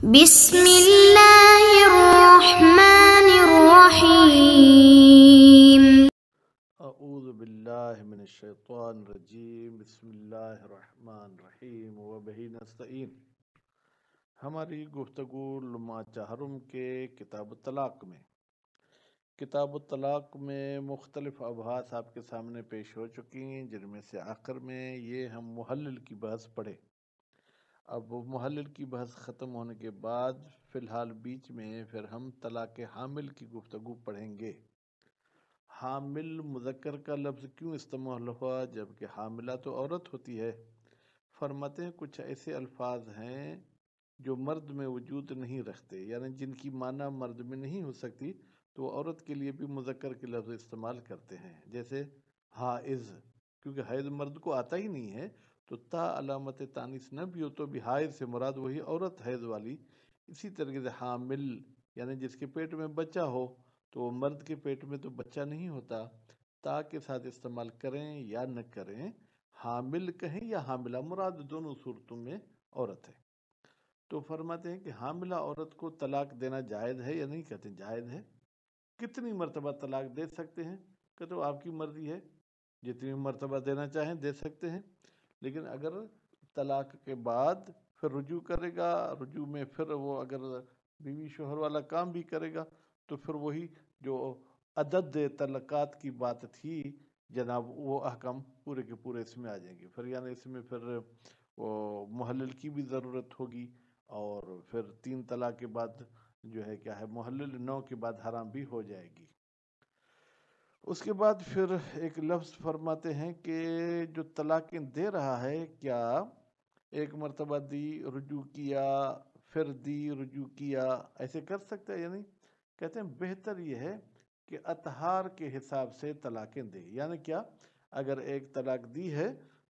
بسم اللہ الرحمن الرحیم۔ اعوذ باللہ من الشیطان الرجیم، بسم اللہ الرحمن الرحیم وبہ نستعین۔ ہماری گفتگو لمحہ چہرم کے کتاب الطلاق میں مختلف ابحاث آپ کے سامنے پیش ہو چکی ہیں، جن میں سے آخر میں یہ ہم محلل کی بحث پڑھے۔ اب محلل کی بحث ختم ہونے کے بعد فی الحال بیچ میں پھر ہم طلاق حامل کی گفتگو پڑھیں گے۔ حامل مذکر کا لفظ کیوں استعمال ہوا جبکہ حاملہ تو عورت ہوتی ہے؟ فرماتے ہیں کچھ ایسے الفاظ ہیں جو مرد میں وجود نہیں رکھتے، یعنی جن کی معنی مرد میں نہیں ہو سکتی، تو عورت کے لیے بھی مذکر کے لفظ استعمال کرتے ہیں، جیسے حائض، کیونکہ حیض مرد کو آتا ہی نہیں ہے تو تا علامت تانیث نہ بھی ہو تو بھی حائض سے مراد وہی عورت حیض والی۔ اسی طریقے سے حامل یعنی جس کے پیٹ میں بچہ ہو تو مرد کے پیٹ میں تو بچہ نہیں ہوتا، تا کے ساتھ استعمال کریں یا نہ کریں، حامل کہیں یا حاملہ، مراد دونوں صورتوں میں عورت ہے۔ تو فرماتے ہیں کہ حاملہ عورت کو طلاق دینا جائز ہے یا نہیں؟ کہتے ہیں جائز ہے۔ کتنی مرتبہ طلاق دے سکتے ہیں؟ کہتے ہیں آپ کی مرضی ہے، جتنی مرتبہ دینا چاہیں دے سکتے ہیں، لیکن اگر طلاق کے بعد پھر رجوع کرے گا، رجوع میں پھر وہ اگر بیوی شوہر والا کام بھی کرے گا تو پھر وہی جو عدد طلقات کی بات تھی جناب، وہ احکام پورے کے پورے اس میں آ جائیں گے۔ پھر یعنی اس میں پھر وہ محلل کی بھی ضرورت ہوگی، اور پھر 3 طلاق کے بعد جو ہے کیا ہے محلل 9 کے بعد حرام بھی ہو جائے گی۔ اس کے بعد پھر ایک لفظ فرماتے ہیں کہ جو طلاقیں دے رہا ہے کیا ایک مرتبہ دی، رجوع کیا، پھر دی، رجوع کیا، ایسے کر سکتا ہے یا نہیں؟ کہتے ہیں بہتر یہ ہے کہ اطہار کے حساب سے طلاقیں دے، یعنی کیا، اگر ایک طلاق دی ہے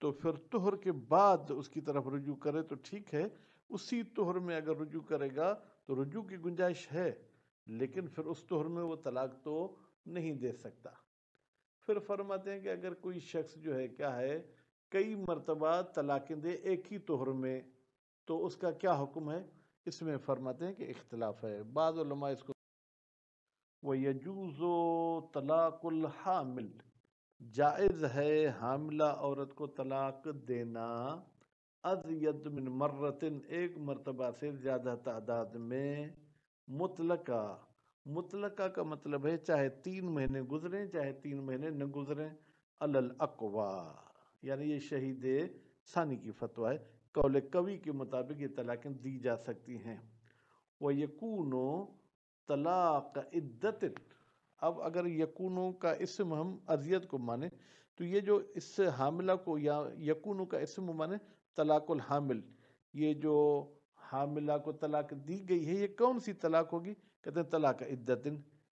تو پھر طہر کے بعد اس کی طرف رجوع کرے تو ٹھیک ہے، اسی طہر میں اگر رجوع کرے گا تو رجوع کی گنجائش ہے، لیکن پھر اس طہر میں وہ طلاق تو نہیں دے سکتا۔ پھر فرماتے ہیں کہ اگر کوئی شخص جو ہے کیا ہے کئی مرتبہ طلاقیں دے ایک ہی طہر میں تو اس کا کیا حکم ہے؟ اس میں فرماتے ہیں کہ اختلاف ہے۔ بعض علماء اس کو وَيَجُوزُ طلاق الحامل، جائز ہے حاملہ عورت کو طلاق دینا، ازید من مرتن، ایک مرتبہ سے زیادہ تعداد میں، مطلقہ کا مطلب ہے چاہے 3 مہینے گزریں چاہے 3 مہینے نہ گزریں، علی الاقوی، یعنی یہ شہید ثانی کی فتویٰ ہے، قول قوی کے مطابق یہ طلاقیں دی جا سکتی ہیں۔ وَيَكُونُ طلاق عدت، اب اگر یکونو کا اسم ہم ازید کو مانیں تو یہ جو اس سے حاملہ کو یا یکونو کا اسم مانیں طلاق الحامل، یہ جو حاملہ کو طلاق دی گئی ہے یہ کون سی طلاق ہوگی؟ کہتے ہیں طلاق عدت،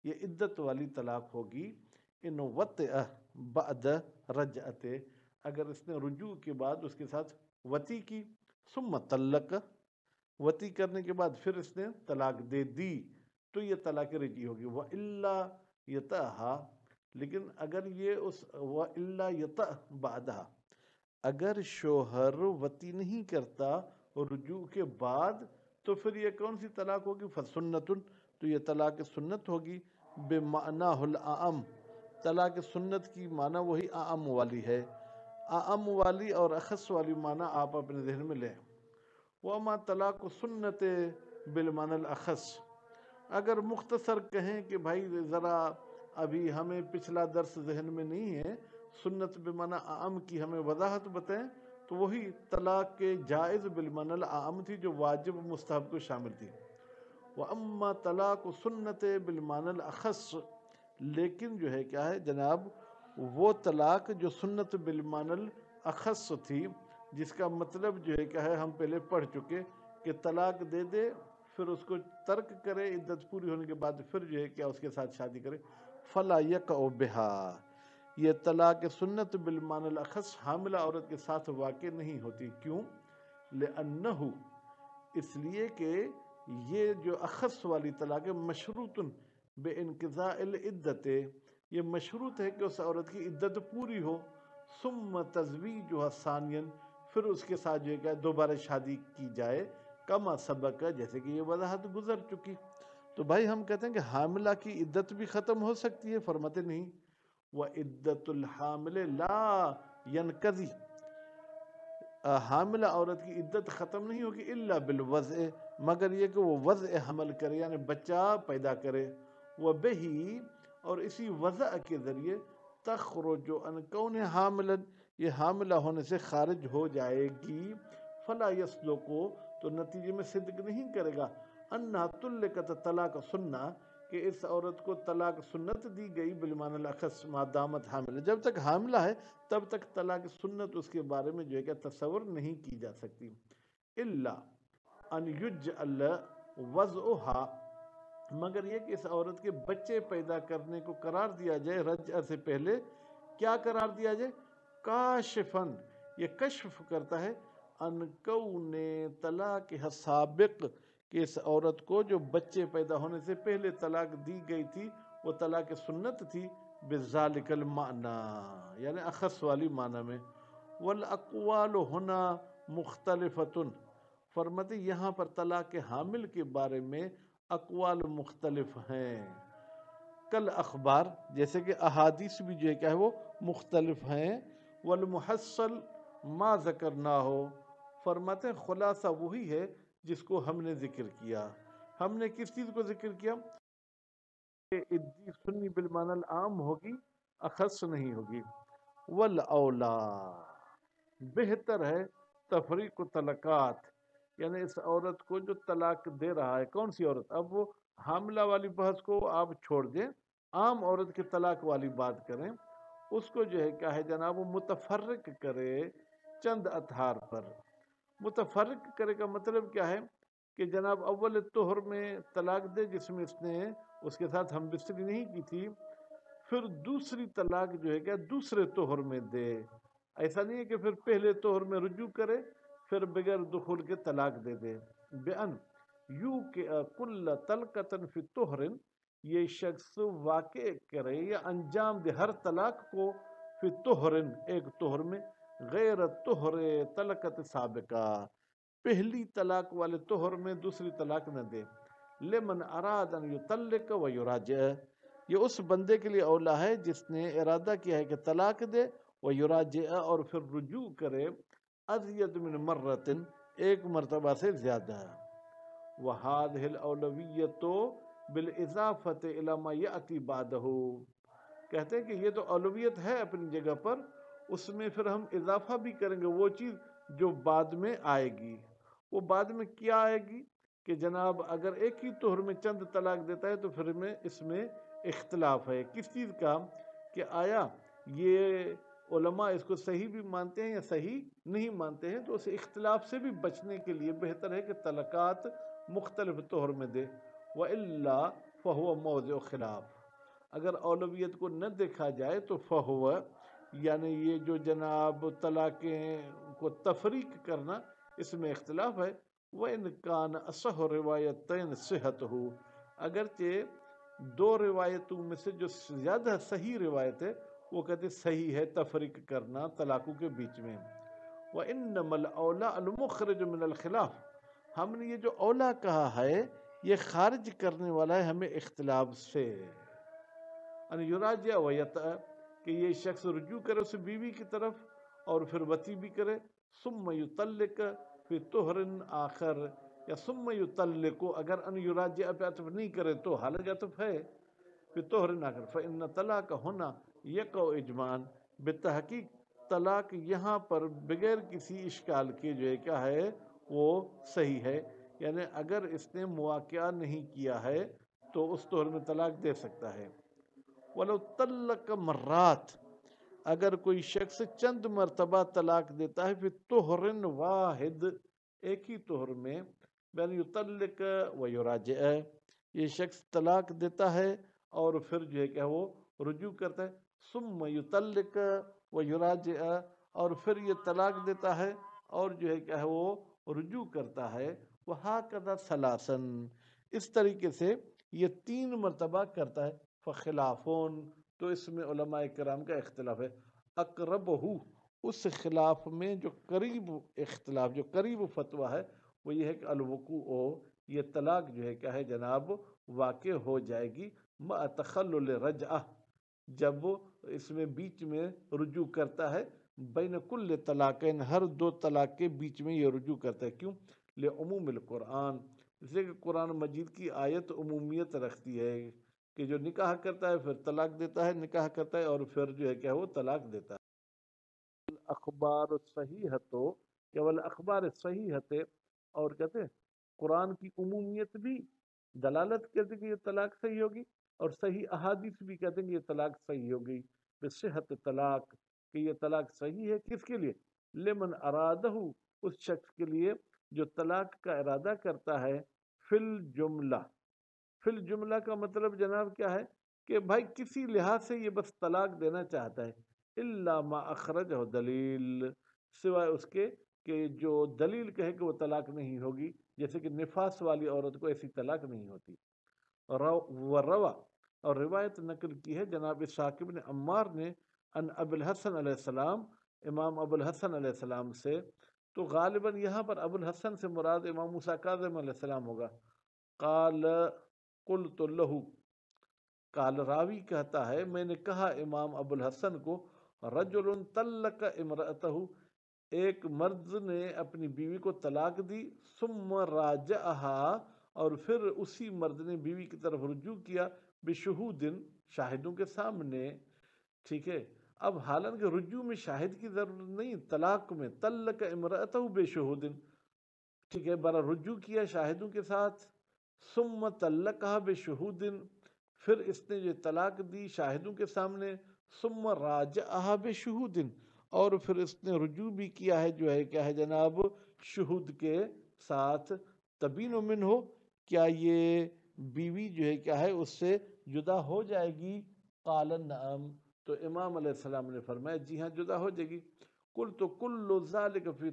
یہ عدت والی طلاق ہوگی۔ ان وطئ بعد رجعت، اگر اس نے رجوع کے بعد اس کے ساتھ وطی کی، ثم طلق، وطی کرنے کے بعد پھر اس نے طلاق دے دی تو یہ طلاق رجعی ہوگی۔ وَإِلَّا يَطَعْهَا، لیکن اگر یہ اس وَإِلَّا يَطَعْ بَعْدَهَا، اگر شوہر وطی نہیں کرتا رجوع کے بعد تو پھر یہ کون سی طلاق ہوگی؟ فَسُنَّةٌ، تو یہ طلاق سنت ہوگی، بِمَعْنَاهُ الْأَعَمُ، طلاق سنت کی معنی وہی اعم والی ہے، اعم والی اور اخص والی معنی آپ اپنے ذہن میں لیں۔ وَمَا طلاق سنت بالمعنی الاخص، اگر مختصر کہیں کہ بھائی ذرا ابھی ہمیں پچھلا درس ذہن میں نہیں ہے، سنت بمعنی اعم کی ہمیں وضاحت بتائیں، تو وہی طلاق کے جائز بالمعنی الاعم تھی جو واجب و مستحب کو شامل تھی۔ وَأَمَّا طلاق سنت بالمعنی الاخص، لیکن جو ہے کیا ہے جناب وہ طلاق جو سنت بالمعنی الاخص تھی، جس کا مطلب جو ہے کیا ہے ہم پہلے پڑھ چکے کہ طلاق دے دے پھر اس کو ترک کرے، عدت پوری ہونے کے بعد پھر جو ہے کیا اس کے ساتھ شادی کرے، فلا یقع بہا، یہ طلاق سنت بالمعنی الاخص حاملہ عورت کے ساتھ واقع نہیں ہوتی۔ کیوں؟ لأنہ، اس لیے کہ یہ جو اخص والی طلاق مشروط بانقضاء العدت، یہ مشروط ہے کہ اس عورت کی عدت پوری ہو، ثم تزویجها ثانیا، پھر اس کے ساتھ جو ہے کہ دوبارہ شادی کی جائے، کما سبق، جیسے کہ یہ وضاحت گزر چکی۔ تو بھائی ہم کہتے ہیں کہ حاملہ کی عدت بھی ختم ہو سکتی ہے، فرماتے نہیں وعدت الحامل لا ينقضی، حاملہ عورت کی عدت ختم نہیں ہوگی الا بالوضع، مگر یہ کہ وہ وضع حمل کرے یعنی بچہ پیدا کرے، وبہی، اور اسی وضع کے ذریعے تخرج عن کون حاملا، یہ حاملہ ہونے سے خارج ہو جائے گی، فلا یصدق، تو نتیجے میں صدق نہیں کرے گا، انہا طلقت طلاق سنہ، کہ اس عورت کو طلاق سنت دی گئی، بالمعنی الاخص ما دامت حاملہ، جب تک حاملہ ہے تب تک طلاق سنت اس کے بارے میں جو ہے کہ تصور نہیں کی جا سکتی، الا ان یجعل وضعها، مگر یہ کہ اس عورت کے بچے پیدا کرنے کو قرار دیا جائے رجعہ سے پہلے، کیا قرار دیا جائے؟ کاشفن، یہ کشف کرتا ہے، ان کون طلاق سابق، کہ اس عورت کو جو بچے پیدا ہونے سے پہلے طلاق دی گئی تھی وہ طلاق سنت تھی، بذالک المعنی، یعنی اخص والی معنی میں، والاقوال ہنا مختلفۃ، فرماتے یہاں پر طلاق حامل کے بارے میں اقوال مختلف ہیں، کل اخبار، جیسے کہ احادیث بھی جو ہے کیا ہے وہ مختلف ہیں، والمحصل ما ذکرنا ہو، فرماتے ہیں خلاصہ وہی ہے جس کو ہم نے ذکر کیا، ہم نے کس چیز کو ذکر کیا؟ کہ عدی سنی بالمعنی العام ہوگی، اخص نہیں ہوگی، والاولا، بہتر ہے تفریق طلقات، یعنی اس عورت کو جو طلاق دے رہا ہے، کون سی عورت؟ اب وہ حاملہ والی بحث کو آپ چھوڑ دیں، عام عورت کی طلاق والی بات کریں، اس کو جو ہے کیا ہے جناب وہ متفرق کرے چند اطہار پر، متفرق کرے کا مطلب کیا ہے کہ جناب اول طہر میں طلاق دے جس میں اس نے اس کے ساتھ ہم بستری نہیں کی تھی، پھر دوسری طلاق جو ہے کیا دوسرے طہر میں دے، ایسا نہیں ہے کہ پھر پہلے طہر میں رجوع کرے پھر بغیر دخول کے طلاق دے دے، بأن یو کہ کل طلقتن فی طہر، یہ شخص واقع کرے یا انجام دے ہر طلاق کو فی طہر ایک طہر میں، غیر طہر طلقت سابقہ، پہلی طلاق والے طہر میں دوسری طلاق نہ دے، لمن اراد ان یطلق و یراجع، یہ اس بندے کے لیے اولا ہے جس نے ارادہ کیا ہے کہ طلاق دے و یراجع، اور پھر رجوع کرے، ازید من مرتن، ایک مرتبہ سے زیادہ، وہذہ الاولویت بالاضافۃ الی ما یاتی بعدہ، کہتے ہیں کہ یہ تو اولویت ہے اپنی جگہ پر، اس میں پھر ہم اضافہ بھی کریں گے وہ چیز جو بعد میں آئے گی، وہ بعد میں کیا آئے گی کہ جناب اگر ایک ہی طہر میں چند طلاق دیتا ہے تو پھر اس میں اختلاف ہے، کس چیز کا؟ کہ آیا یہ علماء اس کو صحیح بھی مانتے ہیں یا صحیح نہیں مانتے ہیں، تو اس اختلاف سے بھی بچنے کے لیے بہتر ہے کہ طلقات مختلف طہر میں دے، وَإِلَّا فَهُوَ مَوْضِعُ خلاف، اگر اولویت کو نہ دیکھا جائے تو فہو، یعنی یہ جو جناب طلاقیں کو تفریق کرنا اس میں اختلاف ہے، وَإِنْ كَانَ أَصَحُ رِوَایَتَيْنِ صِحَتُهُ، اگرچہ دو روایتوں میں سے جو زیادہ صحیح روایت ہے وہ کہتے صحیح ہے تفریق کرنا طلاقوں کے بیچ میں، وَإِنَّمَا الْأَوْلَى الْمُخْرِجُ مِنَ الْخِلَافِ، ہم نے یہ جو اولا کہا ہے یہ خارج کرنے والا ہے ہمیں اختلاف سے، ان یراجع و یطأ، کہ یہ شخص رجوع کرے اس بیوی کی طرف اور پھر وطی بھی کرے، ثم یطلق فی طہر آخر، یا ثم یطلق، اگر ان یراجع پہ عطف نہیں کرے تو حالت عطف ہے، فی طہر آخر، فإن طلاق ہونا یقع اجماعاً، بالتحقیق طلاق یہاں پر بغیر کسی اشکال کے جو ہے کیا ہے وہ صحیح ہے، یعنی اگر اس نے مواقعہ نہیں کیا ہے تو اس طہر میں طلاق دے سکتا ہے، وَلَوْ طَلَّقَ مرات، اگر کوئی شخص چند مرتبہ طلاق دیتا ہے، پھر طہر واحد، ایک ہی طہر میں، بین یطلق و یراجع، یہ شخص طلاق دیتا ہے اور پھر جو ہے کہ وہ رجوع کرتا ہے، ثم یطلق و یراجع، اور پھر یہ طلاق دیتا ہے اور جو ہے کہ وہ رجوع کرتا ہے، وہکذا ثلاثاً، اس طریقے سے یہ 3 مرتبہ کرتا ہے، فخلافون، تو اس میں علماء کرام کا اختلاف ہے، اقربہ، اس خلاف میں جو قریب اختلاف جو قریب فتویٰ ہے وہ یہ ہے کہ الوقوع، یہ طلاق جو ہے کیا ہے جناب واقع ہو جائے گی مع تخلل رجعہ، جب وہ اس میں بیچ میں رجوع کرتا ہے، بین کل طلاقین، ہر دو طلاق کے بیچ میں یہ رجوع کرتا ہے. کیوں؟ لعموم القرآن، اس لیے کہ قرآن مجید کی آیت عمومیت رکھتی ہے کہ جو نکاح کرتا ہے پھر طلاق دیتا ہے، نکاح کرتا ہے اور پھر جو ہے کیا وہ طلاق دیتا ہے. اخبار صحیحت کیول اخبار صحیحت، اور کہتے ہیں قرآن کی عمومیت بھی دلالت کرتے کہ یہ طلاق صحیح ہوگی، اور صحیح احادیث بھی کہتے ہیں کہ یہ طلاق صحیح ہوگی بصحت طلاق، کہ یہ طلاق صحیح ہے. کس کے لیے؟ لمن ارادہ، اس شخص کے لیے جو طلاق کا ارادہ کرتا ہے. فی الجملہ، فی الجملہ کا مطلب جناب کیا ہے کہ بھائی کسی لحاظ سے یہ بس طلاق دینا چاہتا ہے. الا ما اخرجہ دلیل، سوائے اس کے کہ جو دلیل کہے کہ وہ طلاق نہیں ہوگی، جیسے کہ نفاس والی عورت کو ایسی طلاق نہیں ہوتی. وروا، اور روایت نقل کی ہے جناب اسحاق بن عمار نے ان ابو الحسن علیہ السلام، امام ابو الحسن علیہ السلام سے. تو غالباً یہاں پر ابو الحسن سے مراد امام موسیٰ کاظم علیہ السلام ہوگا. قال قلت له، قال راوی کہتا ہے میں نے کہا امام ابو الحسن کو، رجل طلق امرأتہ، ایک مرد نے اپنی بیوی کو طلاق دی، ثم راجعہا، اور پھر اسی مرد نے بیوی کی طرف رجوع کیا، بشہود، شاہدوں کے سامنے. ٹھیک ہے، اب حالانکہ رجوع میں شاہد کی ضرورت نہیں، طلاق میں طلق امرأتہ بشہود، ٹھیک ہے، برا رجوع کیا شاہدوں کے ساتھ. ثم طلقہا بشہود، پھر اس نے یہ طلاق دی شاہدوں کے سامنے. ثم راجعہا بشہود، اور پھر اس نے رجوع بھی کیا ہے جو ہے کیا ہے جناب شہود کے ساتھ. تبین منہ، کیا یہ بیوی جو ہے کیا ہے اس سے جدا ہو جائے گی؟ قال نعم، تو امام علیہ السلام نے فرمایا جی ہاں جدا ہو جائے گی. قلت کل ذالک فی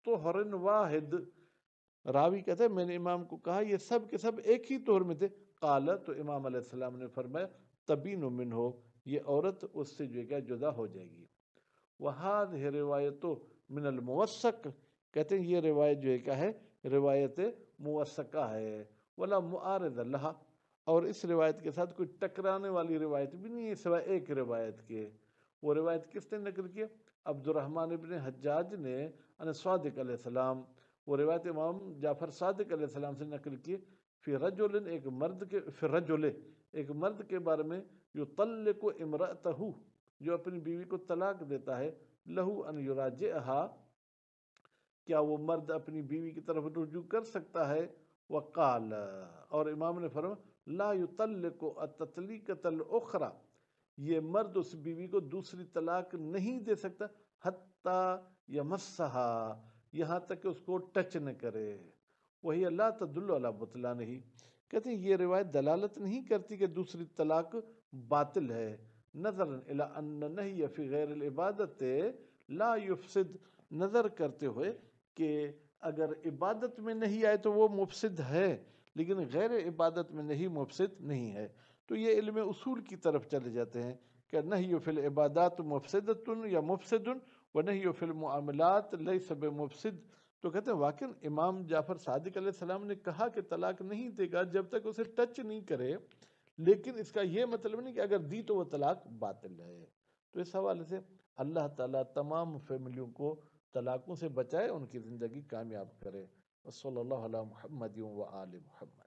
طہر واحد، راوی کہتے ہیں میں نے امام کو کہا یہ سب کے سب ایک ہی طہر میں تھے. قال، تو امام علیہ السلام نے فرمایا تبین منہ، یہ عورت اس سے جو ہے کیا جدا ہو جائے گی. وہذہ روایت من الموثق، کہتے ہیں یہ روایت جو ہے کیا ہے روایت موثقہ ہے. ولا معارض لہا، اور اس روایت کے ساتھ کوئی ٹکرانے والی روایت بھی نہیں ہے سوائے ایک روایت کے. وہ روایت کس نے نقل کی؟ عبد الرحمن ابن حجاج نے ان صادق علیہ السلام، وہ روایت امام جعفر صادق علیہ السلام سے نقل کی. فی رجل، ایک مرد کے، فی رجل، ایک مرد کے بارے میں، یطلق امرأتہ، جو اپنی بیوی کو طلاق دیتا ہے. لہو ان یراجعہا، کیا وہ مرد اپنی بیوی کی طرف رجوع کر سکتا ہے؟ وقال، اور امام نے فرمایا لا یطلق التطلیقۃ الاخری، یہ مرد اس بیوی کو دوسری طلاق نہیں دے سکتا، حتی یمسہا، یہاں تک کہ اس کو ٹچ نہ کرے. وہی لا تدل علی بطلانہ، کہتے ہیں یہ روایت دلالت نہیں کرتی کہ دوسری طلاق باطل ہے. نظرا الی ان النہی فی غیر العبادت لا یفسد، نظر کرتے ہوئے کہ اگر عبادت میں نہیں آئے تو وہ مفسد ہے، لیکن غیر عبادت میں نہیں مفسد نہیں ہے. تو یہ علم اصول کی طرف چلے جاتے ہیں کہ نہی فی العبادات مفسدۃ یا مفسد، ونہی فی المعاملات لیس بمفسد. تو کہتے ہیں واقعا امام جعفر صادق علیہ السلام نے کہا کہ طلاق نہیں دے گا جب تک اسے ٹچ نہیں کرے، لیکن اس کا یہ مطلب نہیں کہ اگر دی تو وہ طلاق باطل ہے. تو اس حوالے سے اللہ تعالیٰ تمام فیملیوں کو طلاقوں سے بچائے، ان کی زندگی کامیاب کرے. صلی اللہ علی محمد و آل محمد.